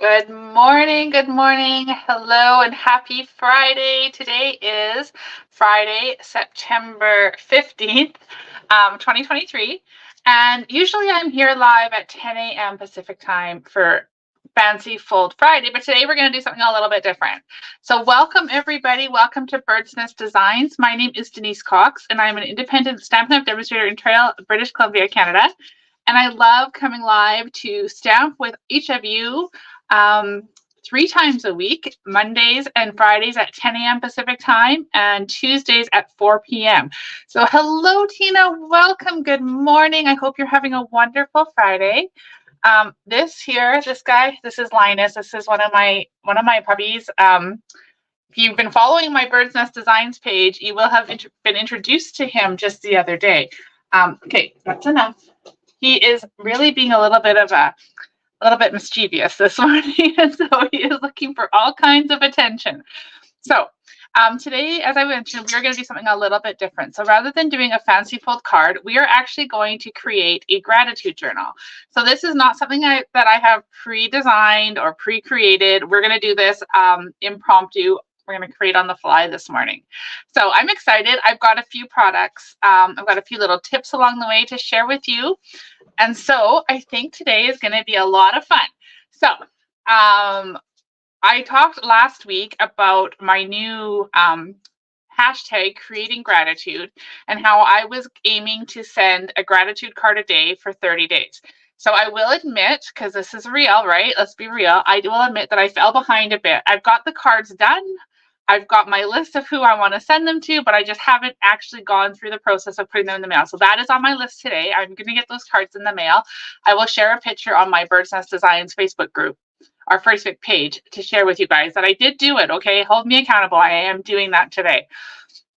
Good morning, hello, and happy Friday. Today is Friday, September 15th, 2023. And usually I'm here live at 10 a.m. Pacific time for Fancy Fold Friday, but today we're going to do something a little bit different. So welcome everybody. Welcome to Bird's Nest Designs. My name is Denise Cox, and I'm an independent Stampin' Up! Demonstrator in Trail, British Columbia, Canada. And I love coming live to stamp with each of you um, 3 times a week, Mondays and Fridays at 10 a.m. Pacific time and Tuesdays at 4 p.m. So hello, Tina. Welcome. Good morning. I hope you're having a wonderful Friday. This guy, this is Linus. This is one of my puppies. If you've been following my Bird's Nest Designs page, you will have been introduced to him just the other day. Okay, that's enough. He is really being a little bit mischievous this morning, and so he is looking for all kinds of attention. So today, as I mentioned, we're going to do something a little bit different. So rather than doing a fancy fold card, we are actually going to create a gratitude journal. So this is not something that I have pre-designed or pre-created. We're going to do this impromptu. We're going to create on the fly this morning. So I'm excited. I've got a few products. I've got a few little tips along the way to share with you. And so I think today is going to be a lot of fun. So I talked last week about my new hashtag creating gratitude and how I was aiming to send a gratitude card a day for 30 days. So I will admit, because this is real, right? Let's be real. I will admit that I fell behind a bit. I've got the cards done. I've got my list of who I want to send them to, but I just haven't actually gone through the process of putting them in the mail. So that is on my list today. I'm going to get those cards in the mail. I will share a picture on my Bird's Nest Designs Facebook group, our Facebook page, to share with you guys that I did do it, okay? Hold me accountable. I am doing that today.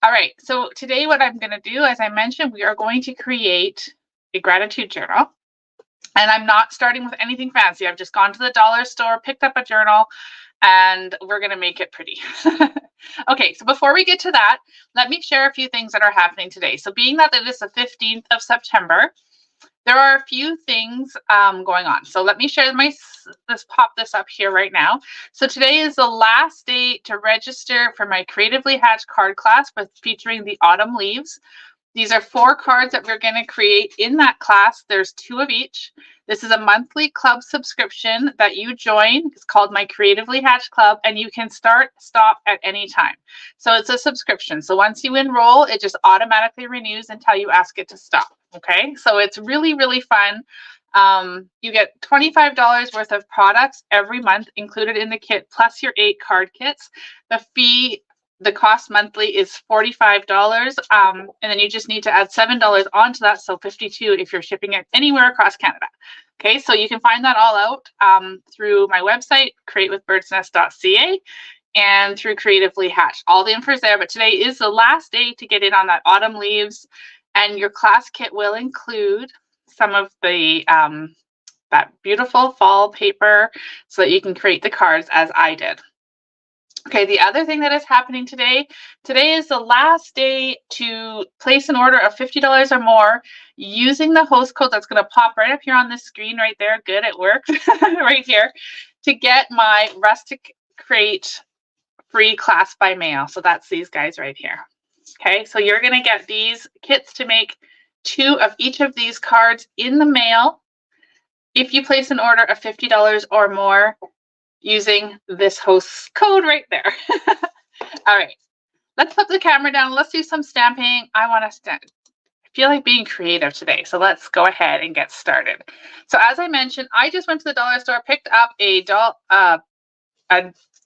All right, so today what I'm going to do, as I mentioned, we are going to create a gratitude journal. And I'm not starting with anything fancy. I've just gone to the dollar store, picked up a journal, and we're going to make it pretty. Okay, so before we get to that, let me share a few things that are happening today. So being that it is the 15th of September, there are a few things going on. So let me share pop this up here right now. So today is the last day to register for my Creatively Hatched card class featuring the autumn leaves. These are 4 cards that we're going to create in that class. There's 2 of each. This is a monthly club subscription that you join. It's called my Creatively Hatched Club, and you can stop at any time. So it's a subscription. So once you enroll, it just automatically renews until you ask it to stop. Okay, so it's really, really fun. You get $25 worth of products every month included in the kit, plus your 8 card kits. The cost monthly is $45, and then you just need to add $7 onto that, so $52 if you're shipping it anywhere across Canada. Okay, so you can find that all out through my website, createwithbirdsnest.ca, and through Creatively Hatched. All the info is there, but today is the last day to get in on that autumn leaves, and your class kit will include some of the that beautiful fall paper so that you can create the cards as I did. Okay, the other thing that is happening today is the last day to place an order of $50 or more using the host code that's going to pop right up here on this screen right there. Good, it worked right here, to get my Rustic Crate free class by mail. So that's these guys right here. Okay, so you're going to get these kits to make 2 of each of these cards in the mail if you place an order of $50 or more using this host code right there. All right, let's put the camera down. Let's do some stamping. I feel like being creative today, so let's go ahead and get started. So as I mentioned, I just went to the dollar store, picked up a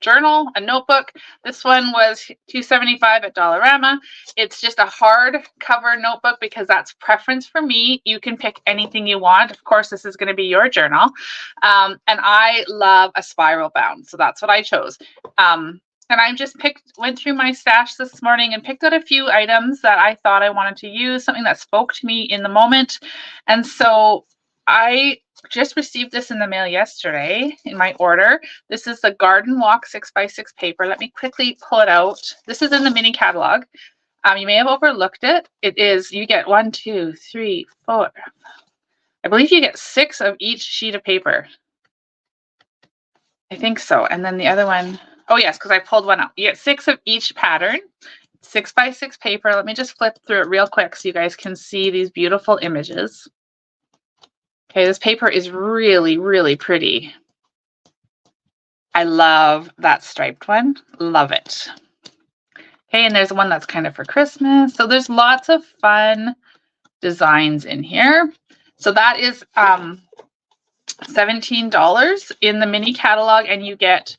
journal, a notebook. This one was $2.75 at Dollarama. It's just a hard cover notebook because that's preference for me. You can pick anything you want. Of course, this is going to be your journal. And I love a spiral bound, so that's what I chose. And I just went through my stash this morning and picked out a few items that I thought I wanted to use, something that spoke to me in the moment. And so I just received this in the mail yesterday in my order. This is the Garden Walk 6x6 paper. Let me quickly pull it out. This is in the mini catalog. You may have overlooked it. It is, you get 1, 2, 3, 4. I believe you get 6 of each sheet of paper. I think so. And then the other one, oh yes, because I pulled one out. You get 6 of each pattern, 6x6 paper. Let me just flip through it real quick so you guys can see these beautiful images. Okay, this paper is really, really pretty. I love that striped one. Love it. Okay, and there's one that's kind of for Christmas. So there's lots of fun designs in here. So that is $17 in the mini catalog, and you get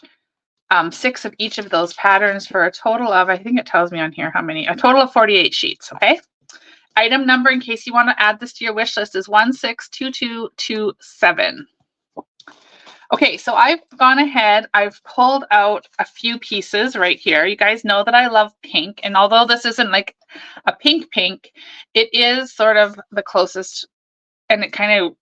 6 of each of those patterns for a total of, I think it tells me on here how many, a total of 48 sheets, okay? Item number, in case you want to add this to your wish list, is 162227. Okay, so I've gone ahead, I've pulled out a few pieces right here. You guys know that I love pink, and although this isn't like a pink, it is sort of the closest, and it kind of,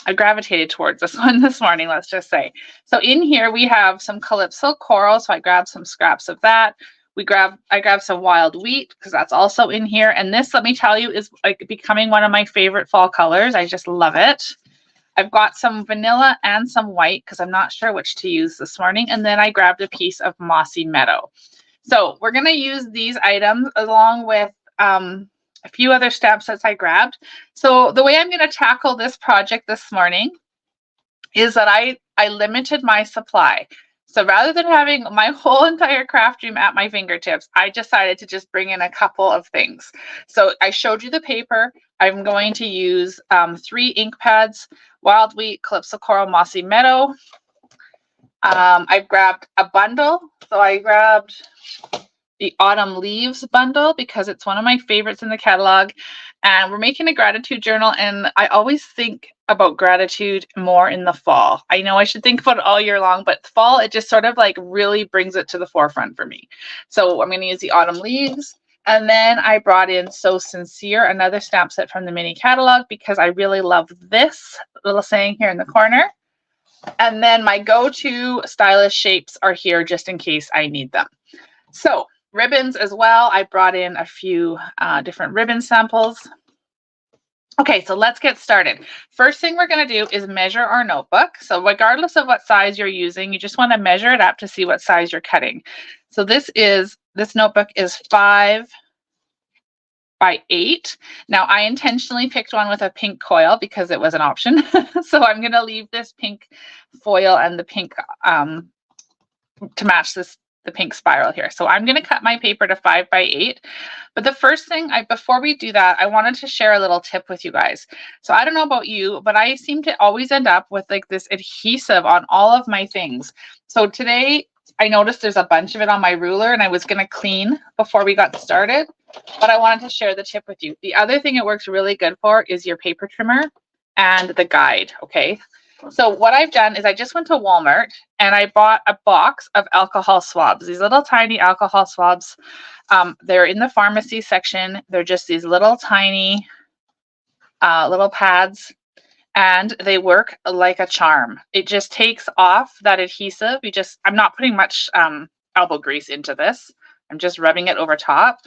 I gravitated towards this one this morning, let's just say. So in here we have some Calypso coral, so I grabbed some scraps of that. I grabbed some wild wheat because that's also in here. And this, let me tell you, is like becoming one of my favorite fall colors. I just love it. I've got some vanilla and some white because I'm not sure which to use this morning. And then I grabbed a piece of mossy meadow. So we're going to use these items along with a few other stamp sets I grabbed. So the way I'm going to tackle this project this morning is that I limited my supply. So rather than having my whole entire craft room at my fingertips, I decided to just bring in a couple of things. So I showed you the paper. I'm going to use 3 ink pads, wild wheat, Calypso coral, mossy meadow. I've grabbed a bundle. So I grabbed the Autumn Leaves bundle because it's one of my favorites in the catalog. And we're making a gratitude journal, and I always think about gratitude more in the fall. I know I should think about it all year long, but fall, it just sort of like really brings it to the forefront for me. So I'm going to use the Autumn Leaves. And then I brought in So Sincere, another stamp set from the mini catalog, because I really love this little saying here in the corner. And then my go-to stylish shapes are here just in case I need them. So ribbons as well. I brought in a few different ribbon samples. Okay, so let's get started. First thing we're going to do is measure our notebook. So regardless of what size you're using, you just want to measure it up to see what size you're cutting. So this notebook is 5 by 8. Now I intentionally picked one with a pink coil because it was an option. So I'm going to leave this pink foil and the pink to match the pink spiral here. So I'm going to cut my paper to 5 by 8. But the first thing, before we do that, I wanted to share a little tip with you guys. So I don't know about you, but I seem to always end up with like this adhesive on all of my things. So today I noticed there's a bunch of it on my ruler, and I was going to clean before we got started, but I wanted to share the tip with you. The other thing it works really good for is your paper trimmer and the guide. Okay. So what I've done is I just went to Walmart and I bought a box of alcohol swabs, these little tiny alcohol swabs. They're in the pharmacy section. They're just these little tiny little pads, and they work like a charm. It just takes off that adhesive. I'm not putting much elbow grease into this. I'm just rubbing it over top.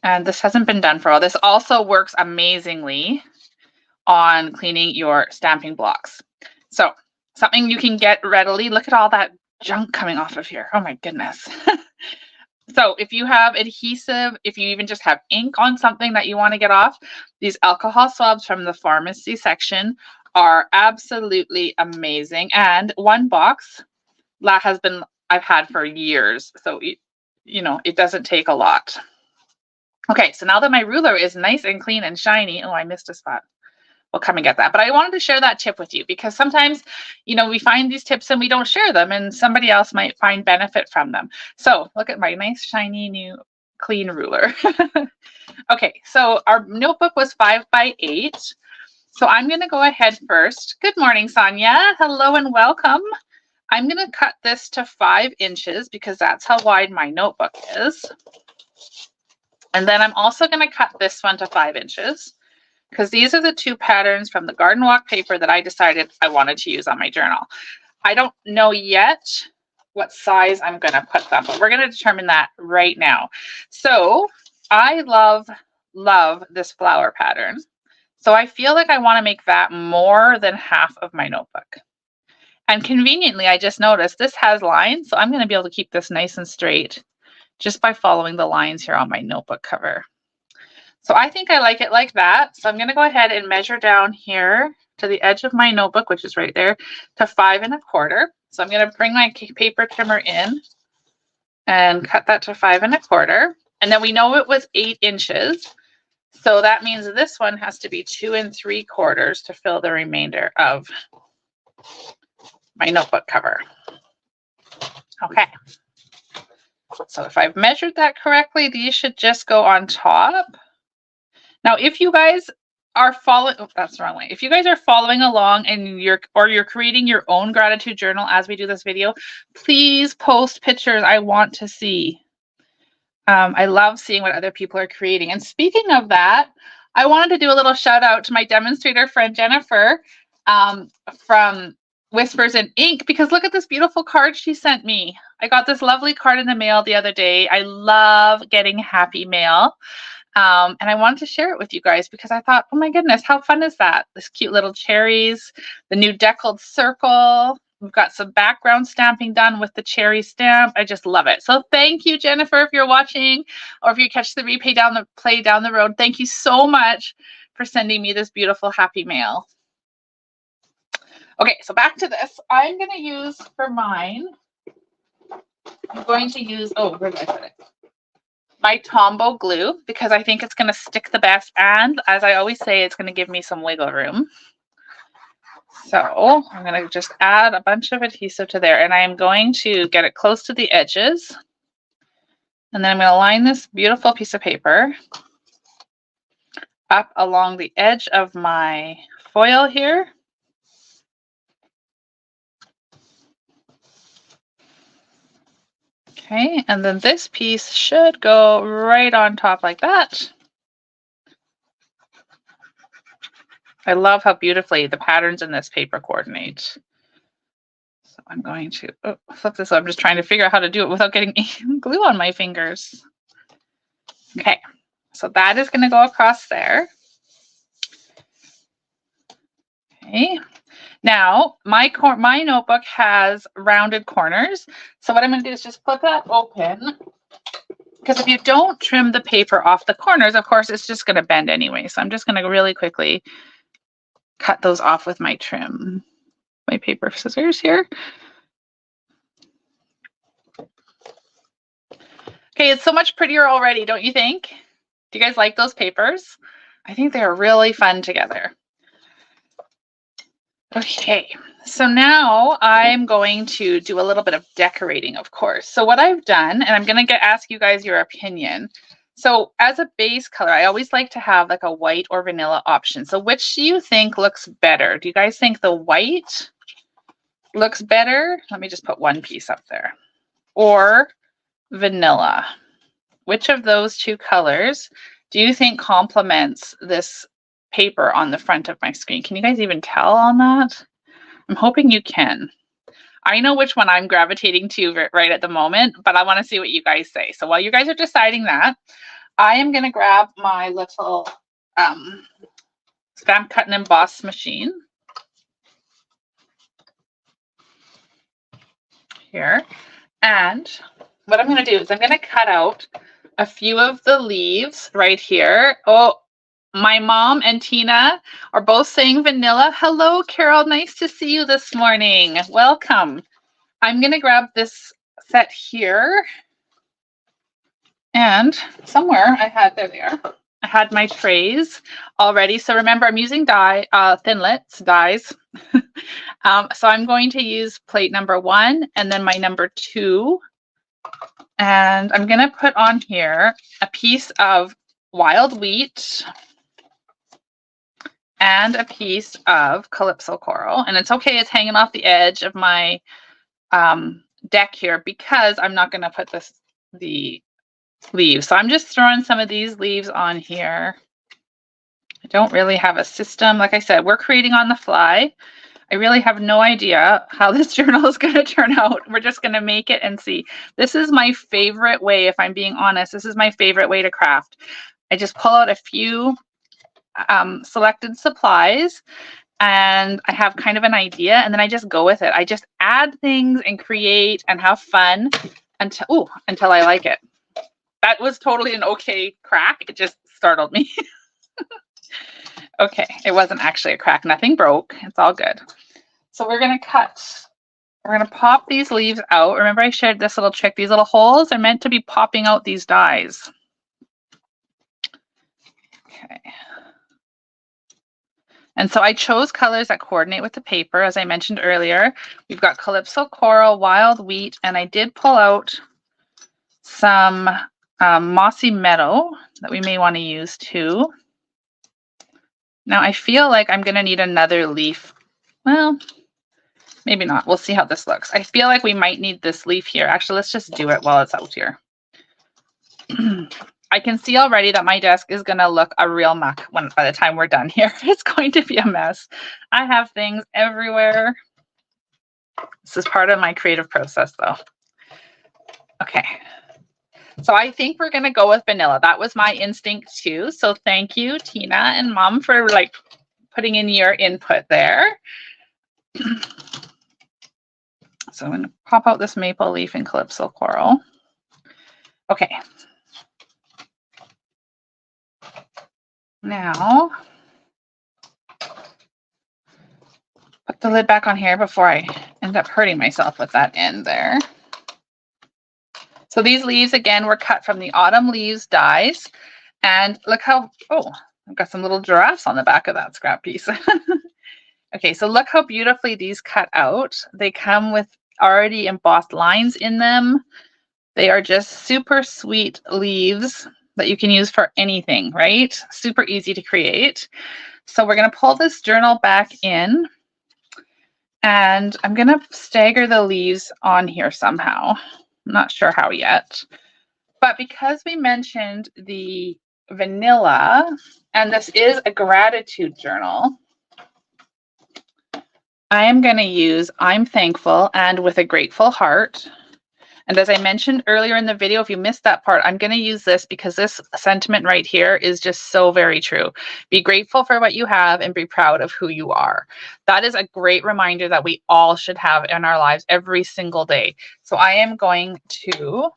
And this hasn't been done for all. This also works amazingly on cleaning your stamping blocks. So something you can get readily. Look at all that junk coming off of here. Oh my goodness. So if you have adhesive, if you even just have ink on something that you want to get off, these alcohol swabs from the pharmacy section are absolutely amazing. And one box that I've had for years. So, it doesn't take a lot. Okay, so now that my ruler is nice and clean and shiny, oh, I missed a spot. We'll come and get that. But I wanted to share that tip with you because sometimes, we find these tips and we don't share them, and somebody else might find benefit from them. So look at my nice, shiny, new, clean ruler. Okay, so our notebook was 5 by 8. So I'm going to go ahead first. Good morning, Sonia. Hello and welcome. I'm going to cut this to 5 inches because that's how wide my notebook is. And then I'm also going to cut this one to 5 inches. Because these are the 2 patterns from the Garden Walk paper that I decided I wanted to use on my journal. I don't know yet what size I'm going to put them, but we're going to determine that right now. So I love this flower pattern. So I feel like I want to make that more than half of my notebook. And conveniently, I just noticed this has lines, so I'm going to be able to keep this nice and straight just by following the lines here on my notebook cover. So I think I like it like that. So I'm going to go ahead and measure down here to the edge of my notebook, which is right there, to 5 1/4. So I'm going to bring my paper trimmer in and cut that to 5 1/4. And then we know it was 8 inches. So that means this one has to be 2 3/4 to fill the remainder of my notebook cover. Okay. So if I've measured that correctly, these should just go on top. Now, if you guys are following, oh, that's the wrong way. If you guys are following along and you're creating your own gratitude journal as we do this video, please post pictures. I want to see. I love seeing what other people are creating. And speaking of that, I wanted to do a little shout out to my demonstrator friend Jennifer from Whispers in Ink, because look at this beautiful card she sent me. I got this lovely card in the mail the other day. I love getting happy mail. And I wanted to share it with you guys because I thought, oh my goodness, how fun is that? This cute little cherries, the new deckled circle. We've got some background stamping done with the cherry stamp. I just love it. So thank you, Jennifer, if you're watching, or if you catch the replay down the road. Thank you so much for sending me this beautiful happy mail. Okay, so back to this. I'm going to use for mine, I'm going to use, oh, where did I put it? My Tombow glue, because I think it's going to stick the best, and as I always say, it's going to give me some wiggle room. So I'm going to just add a bunch of adhesive to there, and I am going to get it close to the edges, and then I'm going to line this beautiful piece of paper up along the edge of my foil here. Okay, and then this piece should go right on top like that. I love how beautifully the patterns in this paper coordinate. So I'm going to flip this up. I'm just trying to figure out how to do it without getting glue on my fingers. Okay, so that is going to go across there. Okay. Now, my notebook has rounded corners. So what I'm going to do is just flip that open, because if you don't trim the paper off the corners, of course, it's just going to bend anyway. So I'm just going to really quickly cut those off with my paper scissors here. Okay, it's so much prettier already, don't you think? Do you guys like those papers? I think they're really fun together. Okay, so now I'm going to do a little bit of decorating, of course. So what I've done, and I'm going to ask you guys your opinion. So as a base color, I always like to have like a white or vanilla option. So which do you think looks better? Do you guys think the white looks better? Let me just put one piece up there. Or vanilla? Which of those two colors do you think complements this paper on the front of my screen? Can you guys even tell on that? I'm hoping you can. I know which one I'm gravitating to right at the moment, but I want to see what you guys say. So while you guys are deciding that, I am going to grab my little stamp cut and emboss machine here. And what I'm going to do is I'm going to cut out a few of the leaves right here. Oh, my mom and Tina are both saying vanilla. Hello, Carol. Nice to see you this morning. Welcome. I'm going to grab this set here. And somewhere there they are. I had my trays already. So remember, I'm using dies. So I'm going to use plate number 1 and then my number 2. And I'm going to put on here a piece of wild wheat and a piece of calypso coral. And it's okay, it's hanging off the edge of my deck here because I'm not going to put the leaves. So I'm just throwing some of these leaves on here. I don't really have a system. Like I said, we're creating on the fly. I really have no idea how this journal is going to turn out. We're just going to make it and see. This is my favorite way, if I'm being honest. This is my favorite way to craft. I just pull out a few selected supplies and I have kind of an idea, and then I just go with it. I just add things and create and have fun until I like it. That was totally an okay crack. It just startled me. Okay, it wasn't actually a crack. Nothing broke. It's all good. So we're going to pop these leaves out. Remember I shared this little trick. These little holes are meant to be popping out these dies. Okay. And so I chose colors that coordinate with the paper, as I mentioned earlier. We've got Calypso Coral, Wild Wheat, and I did pull out some Mossy Meadow that we may want to use too. Now I feel like I'm going to need another leaf. Well, maybe not. We'll see how this looks. I feel like we might need this leaf here. Actually, let's just do it while it's out here. I can see already that my desk is going to look a real muck by the time we're done here. It's going to be a mess. I have things everywhere. This is part of my creative process though. Okay. So I think we're going to go with vanilla. That was my instinct too. So thank you, Tina and Mom, for like putting in your input there. So I'm going to pop out this maple leaf and Calypso Coral. Okay. Now, put the lid back on here before I end up hurting myself with that end there. So these leaves, again, were cut from the Autumn Leaves dies. And look how, oh, I've got some little giraffes on the back of that scrap piece. Okay, so look how beautifully these cut out. They come with already embossed lines in them. They are just super sweet leaves that you can use for anything, right? Super easy to create. So we're going to pull this journal back in, and I'm going to stagger the leaves on here somehow. I'm not sure how yet. But because we mentioned the vanilla, and this is a gratitude journal, I am going to use I'm thankful and with a grateful heart. And as I mentioned earlier in the video, if you missed that part, I'm going to use this because this sentiment right here is just so very true. Be grateful for what you have and be proud of who you are. That is a great reminder that we all should have in our lives every single day. So I am going to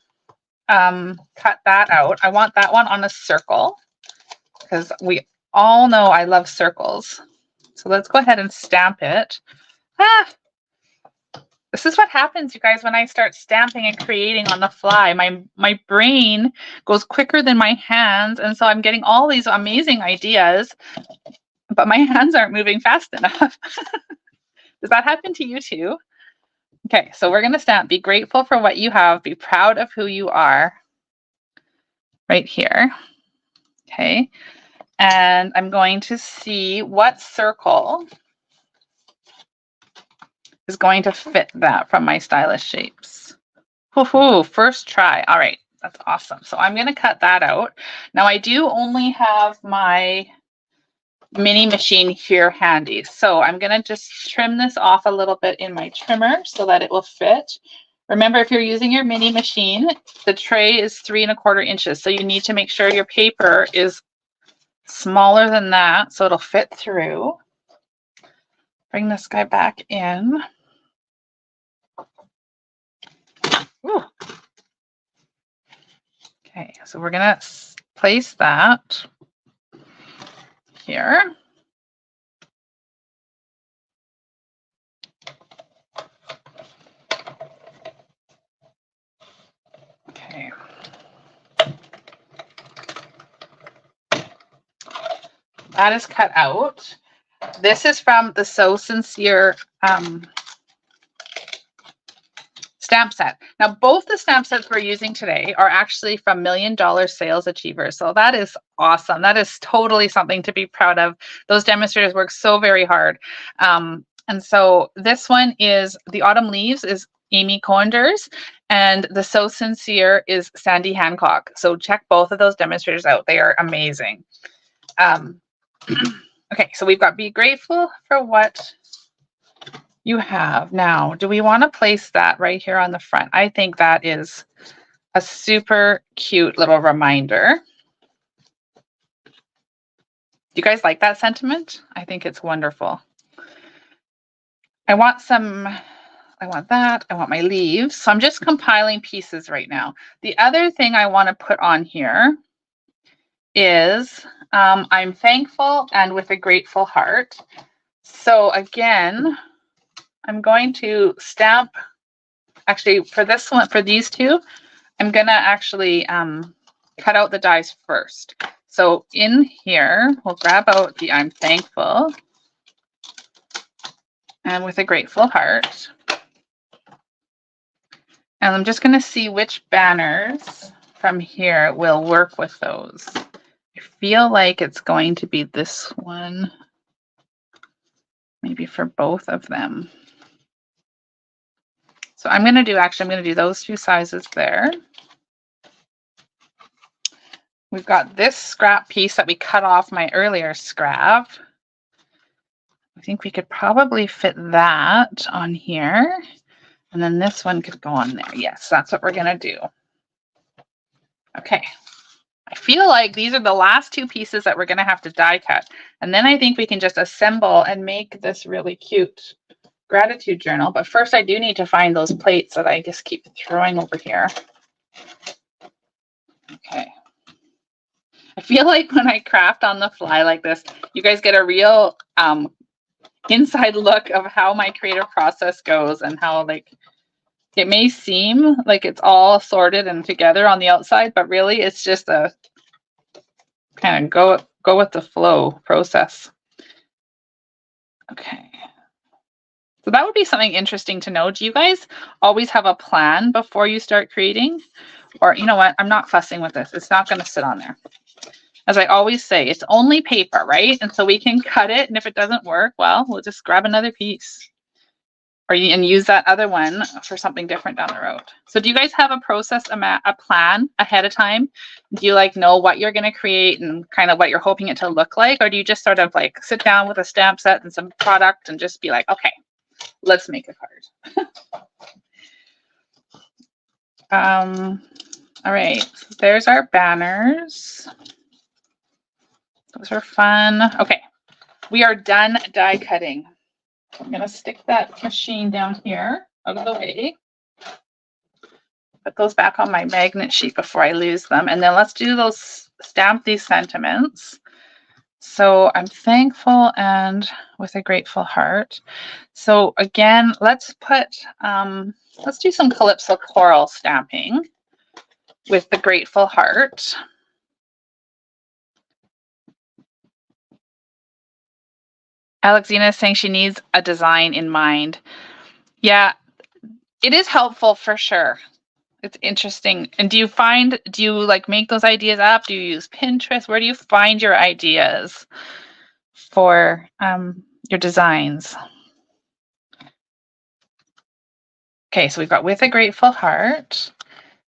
cut that out. I want that one on a circle because we all know I love circles. So let's go ahead and stamp it. This is what happens, you guys, when I start stamping and creating on the fly. My brain goes quicker than my hands, and so I'm getting all these amazing ideas, but my hands aren't moving fast enough. Does that happen to you too? Okay, so we're going to stamp, be grateful for what you have, be proud of who you are, right here. Okay, and I'm going to see what circle is going to fit that from my stylish shapes. Woohoo, first try. All right, that's awesome. So I'm going to cut that out. Now I do only have my mini machine here handy. So I'm going to just trim this off a little bit in my trimmer so that it will fit. Remember, if you're using your mini machine, the tray is 3 1/4 inches. So you need to make sure your paper is smaller than that so it'll fit through. Bring this guy back in. Ooh. Okay, so we're going to place that here. Okay. That is cut out. This is from the So Sincere stamp set. Now, both the stamp sets we're using today are actually from $1 Million Sales Achievers. So that is awesome. That is totally something to be proud of. Those demonstrators work so very hard. And so this one is the Autumn Leaves is Amy Coender's, and the So Sincere is Sandy Hancock. So check both of those demonstrators out. They are amazing. Okay, so we've got be grateful for what you have. Now, do we want to place that right here on the front? I think that is a super cute little reminder. Do you guys like that sentiment? I think it's wonderful. I want that. I want my leaves. So I'm just compiling pieces right now. The other thing I want to put on here is I'm thankful and with a grateful heart. So again, I'm going to stamp, actually for this one, for these two, I'm going to actually cut out the dies first. So in here, we'll grab out the I'm thankful and with a grateful heart. And I'm just going to see which banners from here will work with those. I feel like it's going to be this one, maybe for both of them. So I'm going to do those two sizes there. We've got this scrap piece that we cut off my earlier scrap. I think we could probably fit that on here. And then this one could go on there. Yes, that's what we're going to do. Okay. I feel like these are the last two pieces that we're going to have to die cut. And then I think we can just assemble and make this really cute gratitude journal. But first I do need to find those plates that I just keep throwing over here. Okay. I feel like when I craft on the fly like this, you guys get a real inside look of how my creative process goes and how, like, it may seem like it's all sorted and together on the outside, but really it's just a kind of go with the flow process. Okay. So that would be something interesting to know. Do you guys always have a plan before you start creating? Or, you know what, I'm not fussing with this. It's not going to sit on there. As I always say, it's only paper, right? And so we can cut it, and if it doesn't work, well, we'll just grab another piece. And use that other one for something different down the road. So do you guys have a process, a plan ahead of time? Do you like know what you're going to create and kind of what you're hoping it to look like? Or do you just sort of like sit down with a stamp set and some product and just be like, okay, let's make a card? All right, so there's our banners. Those are fun. Okay, we are done die cutting. I'm going to stick that machine down here out of the way. Put those back on my magnet sheet before I lose them. And then let's do those, stamp these sentiments. So I'm thankful and with a grateful heart. So again, let's do some Calypso Coral stamping with the grateful heart. Alexina is saying she needs a design in mind. Yeah, it is helpful for sure. It's interesting. And do you like make those ideas up? Do you use Pinterest? Where do you find your ideas for your designs? Okay, so we've got with a grateful heart.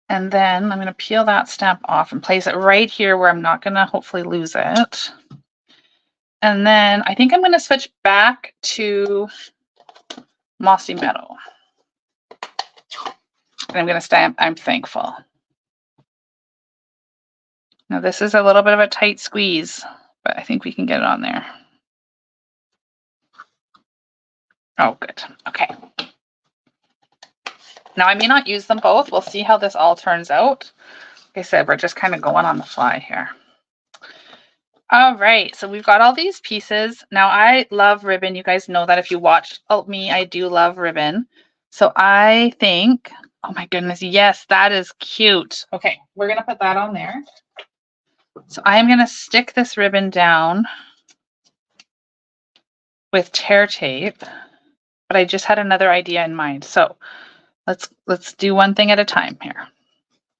And then I'm going to peel that stamp off and place it right here where I'm not going to hopefully lose it. And then I think I'm going to switch back to Mossy Meadow. And I'm going to stamp I'm thankful. Now this is a little bit of a tight squeeze, but I think we can get it on there. Oh, good. Okay. Now I may not use them both. We'll see how this all turns out. Like I said, we're just kind of going on the fly here. All right, so we've got all these pieces. Now I love ribbon. You guys know that if you watch me, I do love ribbon. So I think, oh my goodness, yes, that is cute. Okay, we're gonna put that on there. So I'm gonna stick this ribbon down with tear tape, but I just had another idea in mind. So let's do one thing at a time here.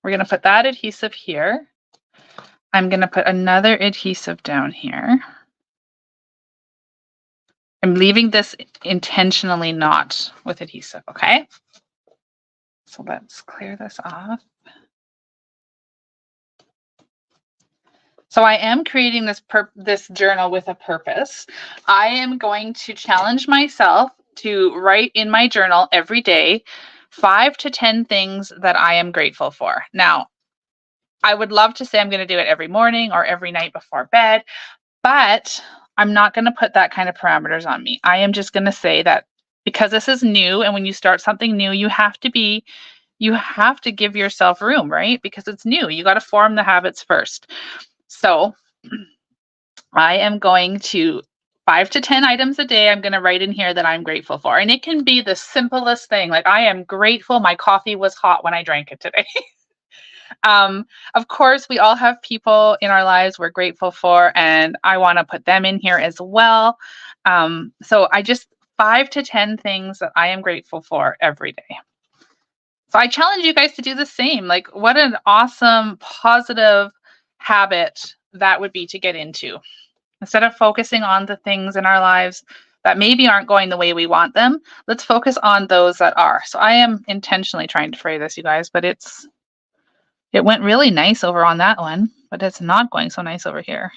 We're gonna put that adhesive here. I'm going to put another adhesive down here. I'm leaving this intentionally not with adhesive, okay? So let's clear this off. So I am creating this journal with a purpose. I am going to challenge myself to write in my journal every day 5 to 10 things that I am grateful for. Now, I would love to say I'm going to do it every morning or every night before bed, but I'm not going to put that kind of parameters on me. I am just going to say that because this is new. And when you start something new, you have to give yourself room, right? Because it's new. You got to form the habits first. So I am going to 5 to 10 items a day. I'm going to write in here that I'm grateful for. And it can be the simplest thing. Like, I am grateful my coffee was hot when I drank it today. Of course, we all have people in our lives we're grateful for, and I want to put them in here as well. So I just 5 to 10 things that I am grateful for every day. So I challenge you guys to do the same. Like, what an awesome, positive habit that would be to get into. Instead of focusing on the things in our lives that maybe aren't going the way we want them, let's focus on those that are. So I am intentionally trying to fray this, you guys, but it went really nice over on that one, but it's not going so nice over here.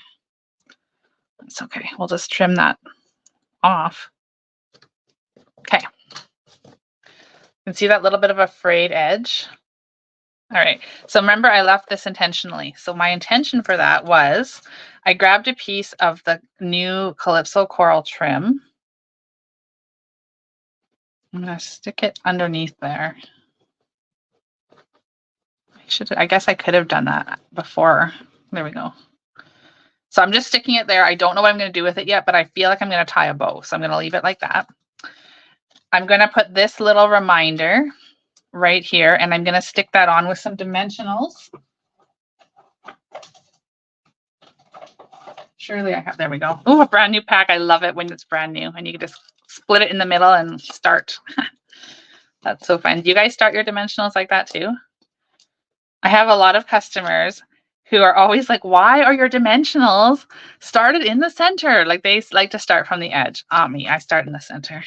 It's okay. We'll just trim that off. Okay. You can see that little bit of a frayed edge. All right. So remember, I left this intentionally. So my intention for that was I grabbed a piece of the new Calypso Coral trim. I'm going to stick it underneath there. I guess I could have done that before. There we go. So I'm just sticking it there. I don't know what I'm going to do with it yet, but I feel like I'm going to tie a bow. So I'm going to leave it like that. I'm going to put this little reminder right here, and I'm going to stick that on with some dimensionals. Surely I have, there we go. Oh, a brand new pack. I love it when it's brand new and you can just split it in the middle and start. That's so fun. Do you guys start your dimensionals like that too? I have a lot of customers who are always like, why are your dimensionals started in the center? Like, they like to start from the edge. Me, I start in the center.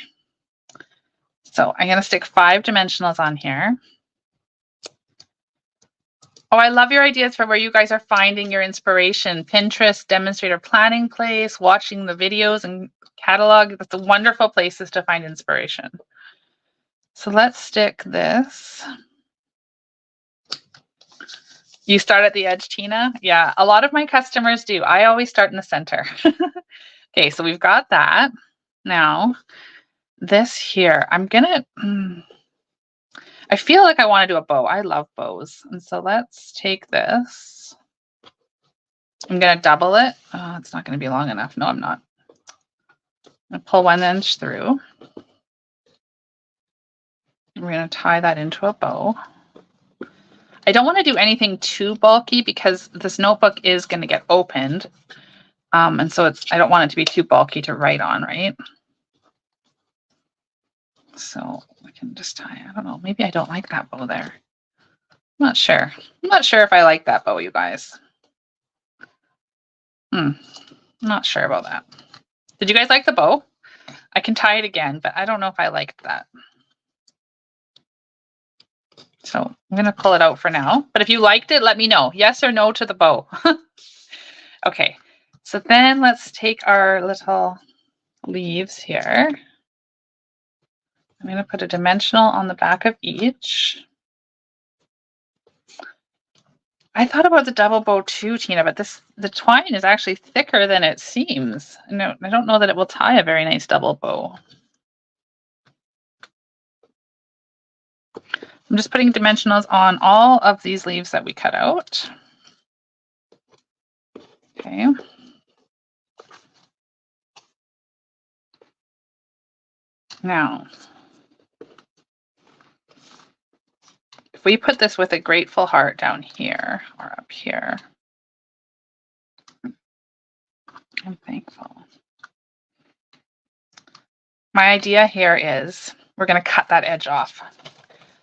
So I'm going to stick 5 dimensionals on here. Oh, I love your ideas for where you guys are finding your inspiration. Pinterest, Demonstrator Planning Place, watching the videos and catalog. That's the wonderful places to find inspiration. So let's stick this. You start at the edge, Tina? Yeah, a lot of my customers do. I always start in the center. Okay, so we've got that. Now, this here, I'm gonna, I feel like I want to do a bow. I love bows. And so let's take this. I'm gonna double it. Oh, it's not gonna be long enough. No, I'm not. I'm gonna pull 1 inch through. We're gonna tie that into a bow. I don't want to do anything too bulky because this notebook is going to get opened. And so I don't want it to be too bulky to write on, right? So I can just tie, I don't know, maybe I don't like that bow there. I'm not sure. I'm not sure if I like that bow, you guys. I'm not sure about that. Did you guys like the bow? I can tie it again, but I don't know if I liked that. So I'm going to pull it out for now. But if you liked it, let me know. Yes or no to the bow. Okay. So then let's take our little leaves here. I'm going to put a dimensional on the back of each. I thought about the double bow too, Tina, but the twine is actually thicker than it seems. No, I don't know that it will tie a very nice double bow. I'm just putting dimensionals on all of these leaves that we cut out. Okay. Now, if we put this with a grateful heart down here or up here, I'm thankful. My idea here is we're going to cut that edge off.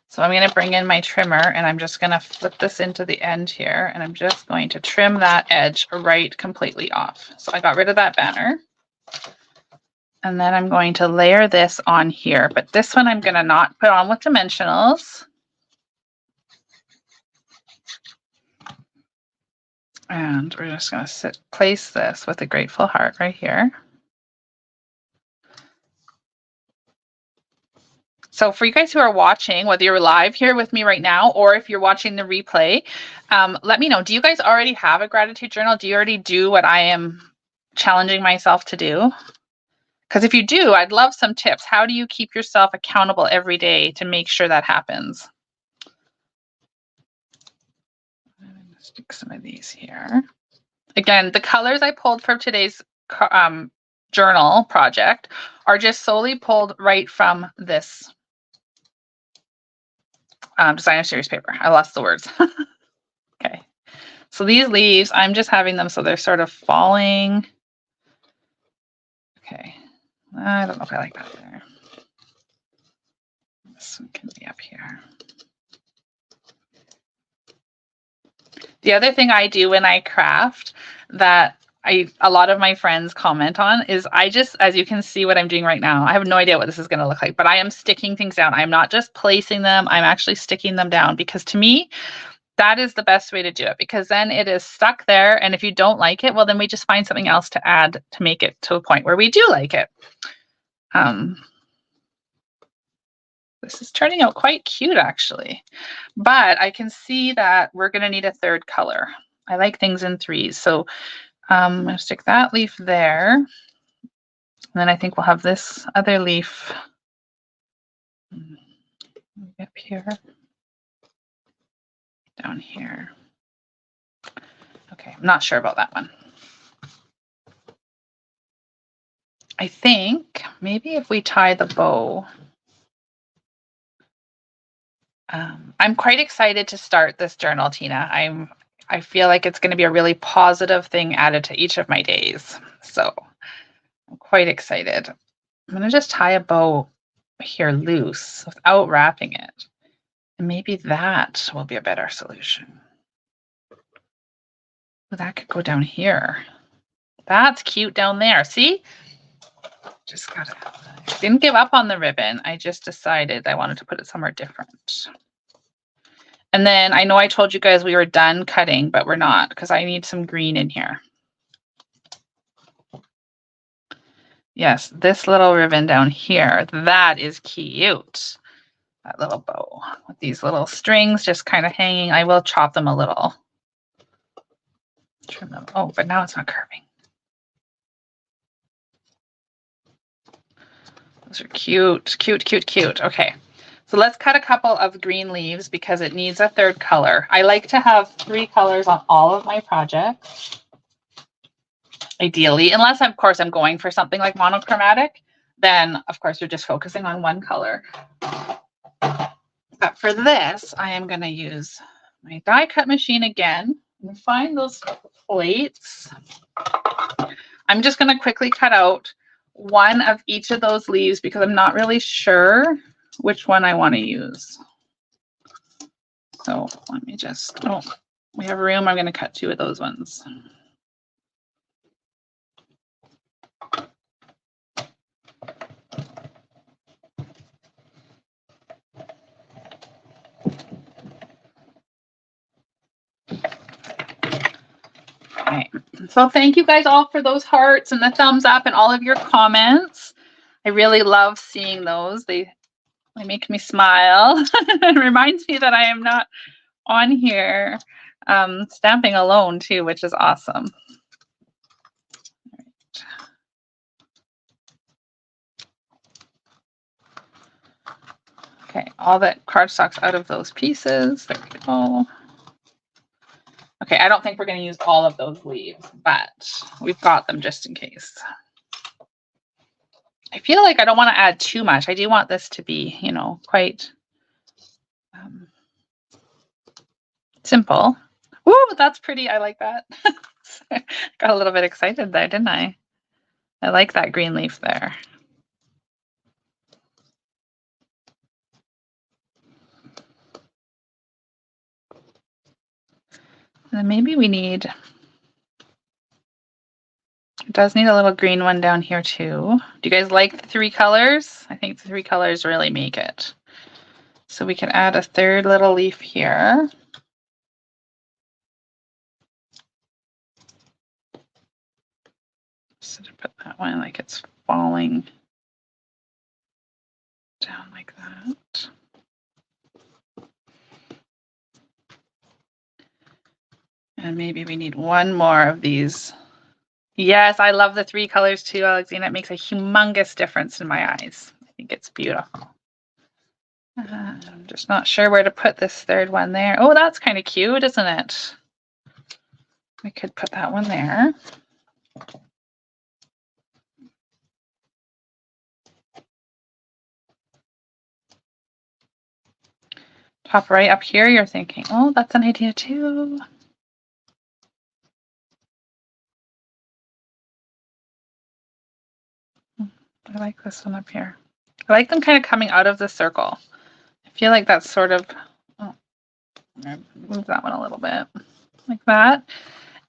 So I'm going to bring in my trimmer and I'm just going to flip this into the end here and I'm just going to trim that edge right completely off. So I got rid of that banner. And then I'm going to layer this on here, but this one I'm going to not put on with dimensionals. And we're just going to place this with a grateful heart right here. So for you guys who are watching, whether you're live here with me right now, or if you're watching the replay, let me know. Do you guys already have a gratitude journal? Do you already do what I am challenging myself to do? Because if you do, I'd love some tips. How do you keep yourself accountable every day to make sure that happens? I'm going to stick some of these here. Again, the colors I pulled from today's journal project are just solely pulled right from this designer series paper. I lost the words. Okay. So these leaves, I'm just having them so they're sort of falling. Okay. I don't know if I like that there. This one can be up here. The other thing I do when I craft that a lot of my friends comment on is I just, as you can see what I'm doing right now, I have no idea what this is going to look like, but I am sticking things down. I'm not just placing them, I'm actually sticking them down, because to me, that is the best way to do it, because then it is stuck there. And if you don't like it, well, then we just find something else to add to make it to a point where we do like it. This is turning out quite cute, actually, but I can see that we're going to need a third color. I like things in threes. So I'm going to stick that leaf there. And then I think we'll have this other leaf up here, down here. Okay, I'm not sure about that one. I think maybe if we tie the bow. I'm quite excited to start this journal, Tina. I feel like it's going to be a really positive thing added to each of my days. So I'm quite excited. I'm going to just tie a bow here loose without wrapping it. And maybe that will be a better solution. Well, that could go down here. That's cute down there. See? Just got it. Didn't give up on the ribbon. I just decided I wanted to put it somewhere different. And then I know I told you guys we were done cutting, but we're not, because I need some green in here. Yes, this little ribbon down here, that is cute. That little bow with these little strings just kind of hanging. I will chop them a little. Trim them. Oh, but now it's not curving. Those are cute, cute, cute, cute. Okay, so let's cut a couple of green leaves because it needs a third color. I like to have 3 colors on all of my projects, ideally, unless of course I'm going for something like monochromatic, then of course you're just focusing on one color. But for this, I am going to use my die cut machine again and find those plates. I'm just going to quickly cut out one of each of those leaves because I'm not really sure which one I want to use. So let me just, oh, we have room. I'm going to cut 2 of those ones. Okay. So thank you guys all for those hearts and the thumbs up and all of your comments. I really love seeing those. They make me smile. It reminds me that I am not on here stamping alone too, which is awesome. Okay, all that cardstock's out of those pieces. There we go. Okay, I don't think we're going to use all of those leaves, but we've got them just in case. I feel like I don't want to add too much. I do want this to be, you know, quite simple. Ooh, that's pretty. I like that. Got a little bit excited there, didn't I? I like that green leaf there. And then maybe we need, it does need a little green one down here too. Do you guys like the 3 colors? I think the 3 colors really make it. So we can add a third little leaf here. So to put that one like it's falling down like that. And maybe we need one more of these Yes, I love the 3 colors too, Alexina. It makes a humongous difference in my eyes. I think it's beautiful. I'm just not sure where to put this third one there. Oh, that's kind of cute, isn't it? We could put that one there. Pop right up here, you're thinking, oh, that's an idea too. I like this one up here. I like them kind of coming out of the circle. I feel like that's sort of, oh, I'm gonna move that one a little bit, like that.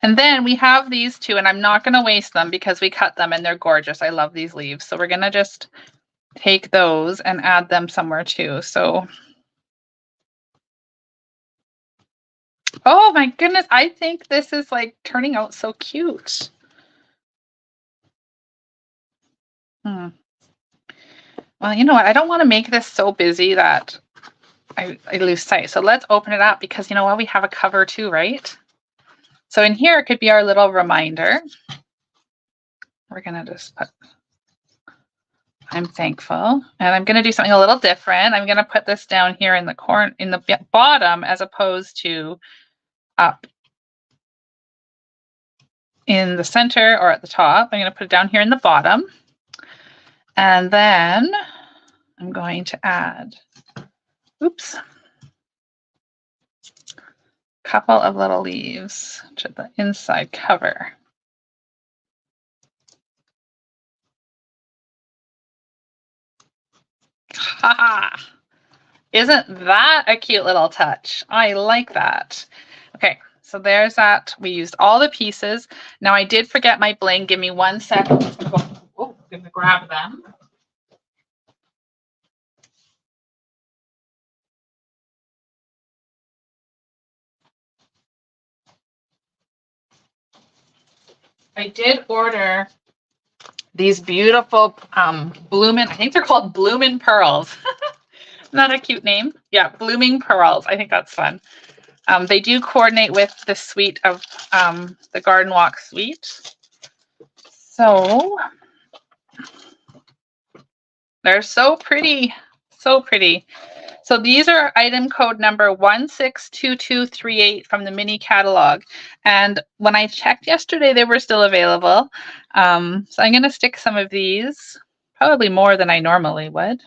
And then we have these two, and I'm not gonna waste them because we cut them and they're gorgeous. I love these leaves. So we're gonna just take those and add them somewhere too. So, oh my goodness, I think this is like turning out so cute. Well, you know what? I don't want to make this so busy that I lose sight. So let's open it up because you know what? We have a cover too, right? So in here, it could be our little reminder. We're going to just put, I'm thankful. And I'm going to do something a little different. I'm going to put this down here in the corner, in the bottom, as opposed to up in the center or at the top. I'm going to put it down here in the bottom. And then I'm going to add, oops, a couple of little leaves to the inside cover. Ha! Isn't that a cute little touch? I like that. Okay, so there's that. We used all the pieces. Now I did forget my bling. Give me 1 second. Oh, I'm gonna grab them. I did order these beautiful bloomin', I think they're called bloomin' pearls. Not a cute name. Yeah, blooming pearls. I think that's fun. They do coordinate with the suite of the Garden Walk suite. So they're so pretty, so pretty. So these are item code number 162238 from the mini catalog. And when I checked yesterday, they were still available. So I'm going to stick some of these, probably more than I normally would,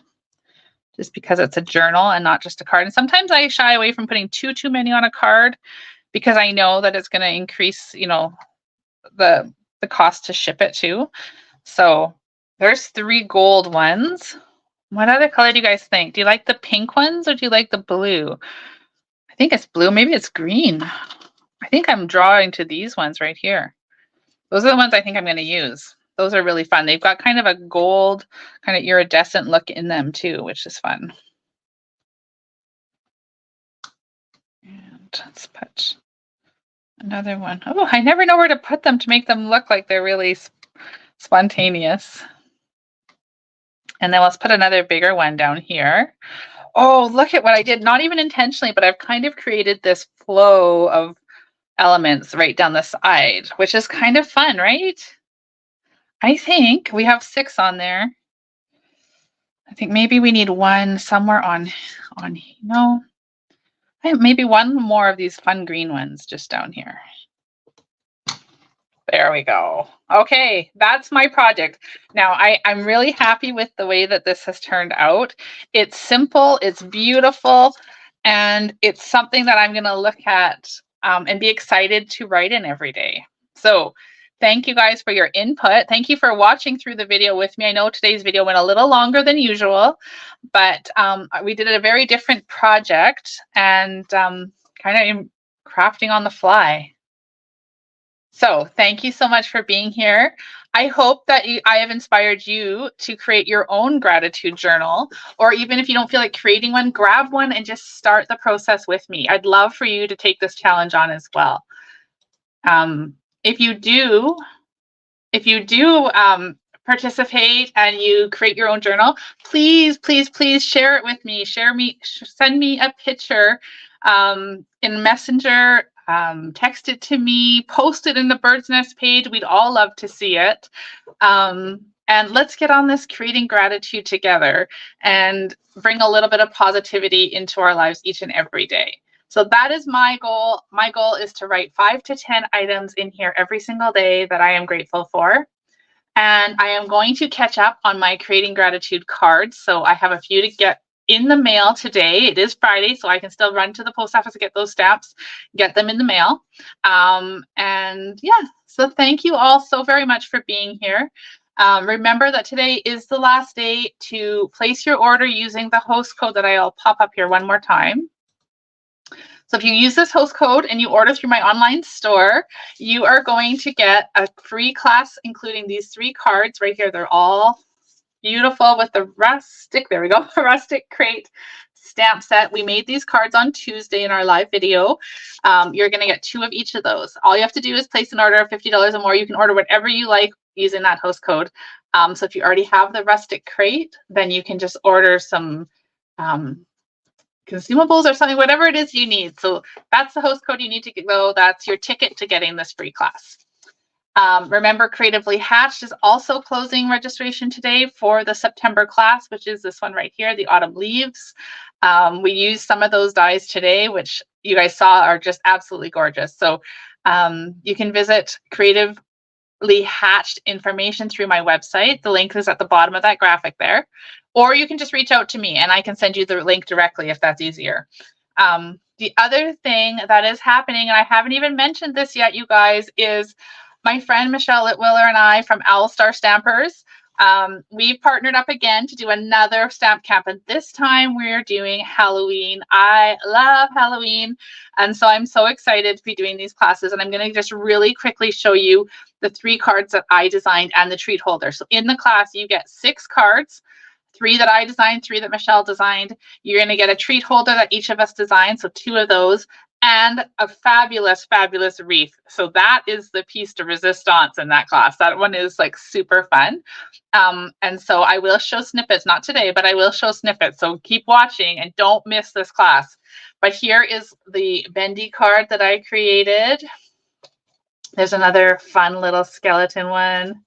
just because it's a journal and not just a card. And sometimes I shy away from putting too many on a card because I know that it's going to increase, you know, the cost to ship it too. So there's 3 gold ones. What other color do you guys think? Do you like the pink ones or do you like the blue? I think it's blue. Maybe it's green. I think I'm drawing to these ones right here. Those are the ones I think I'm going to use. Those are really fun. They've got kind of a gold, kind of iridescent look in them too, which is fun. And let's put another one. Oh, I never know where to put them to make them look like they're really spontaneous. And then let's put another bigger one down here. Oh, look at what I did. Not even intentionally, but I've kind of created this flow of elements right down the side, which is kind of fun, right? I think we have 6 on there. I think maybe we need one somewhere on, no, maybe one more of these fun green ones just down here. There we go. Okay, that's my project. Now, I'm really happy with the way that this has turned out. It's simple, it's beautiful, and it's something that I'm going to look at and be excited to write in every day. So thank you guys for your input. Thank you for watching through the video with me. I know today's video went a little longer than usual, but we did a very different project and kind of crafting on the fly. So thank you so much for being here. I hope that I have inspired you to create your own gratitude journal, or even if you don't feel like creating one, grab one and just start the process with me. I'd love for you to take this challenge on as well. If you do participate and you create your own journal, please share it with me. Send me a picture in Messenger. text it to me, post it in the Bird's Nest page. We'd all love to see it. And let's get on this creating gratitude together and bring a little bit of positivity into our lives each and every day. So that is my goal. My goal is to write 5 to 10 items in here every single day that I am grateful for. And I am going to catch up on my creating gratitude cards. So I have a few to get in the mail today. It is Friday, so I can still run to the post office to get those stamps, get them in the mail. And yeah, so thank you all so very much for being here. Remember that today is the last day to place your order using the host code that I'll pop up here one more time. So if you use this host code and you order through my online store, you are going to get a free class, including these 3 cards right here. They're all beautiful with the rustic, there we go, rustic crate stamp set. We made these cards on Tuesday in our live video. You're going to get 2 of each of those. All you have to do is place an order of $50 or more. You can order whatever you like using that host code. So if you already have the rustic crate, then you can just order some consumables or something, whatever it is you need. So that's the host code you need to go. That's your ticket to getting this free class. Remember, Creatively Hatched is also closing registration today for the September class, which is this one right here, the Autumn Leaves. We used some of those dies today, which you guys saw are just absolutely gorgeous. So you can visit Creatively Hatched information through my website. The link is at the bottom of that graphic there. Or you can just reach out to me and I can send you the link directly if that's easier. The other thing that is happening, and I haven't even mentioned this yet, you guys, is my friend Michelle Litwiller and I from Owl Star Stampers, we've partnered up again to do another stamp camp. And this time we're doing Halloween. I love Halloween. And so I'm so excited to be doing these classes. And I'm going to just really quickly show you the 3 cards that I designed and the treat holder. So in the class, you get 6 cards. 3 that I designed, 3 that Michelle designed. You're going to get a treat holder that each of us designed, so 2 of those, and a fabulous, fabulous wreath. So that is the piece de resistance in that class. That one is like super fun. And so I will show snippets, not today, but I will show snippets. So keep watching and don't miss this class. But here is the bendy card that I created. There's another fun little skeleton one.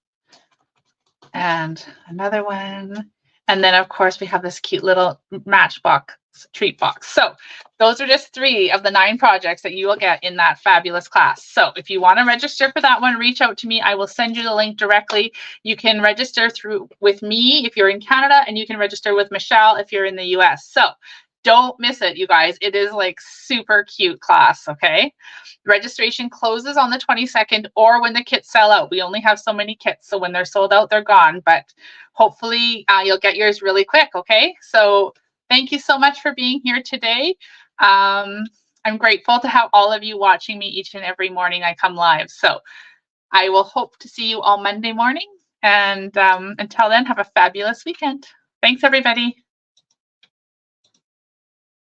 And another one. And then, of course, we have this cute little Matchbox treat box. So those are just 3 of the 9 projects that you will get in that fabulous class. So if you want to register for that one, reach out to me. I will send you the link directly. You can register with me if you're in Canada, and you can register with Michelle if you're in the US. So don't miss it, you guys. It is like super cute class, okay? Registration closes on the 22nd or when the kits sell out. We only have so many kits, so when they're sold out, they're gone. But hopefully you'll get yours really quick, okay? So thank you so much for being here today. I'm grateful to have all of you watching me each and every morning I come live. So I will hope to see you all Monday morning. And until then, have a fabulous weekend. Thanks, everybody.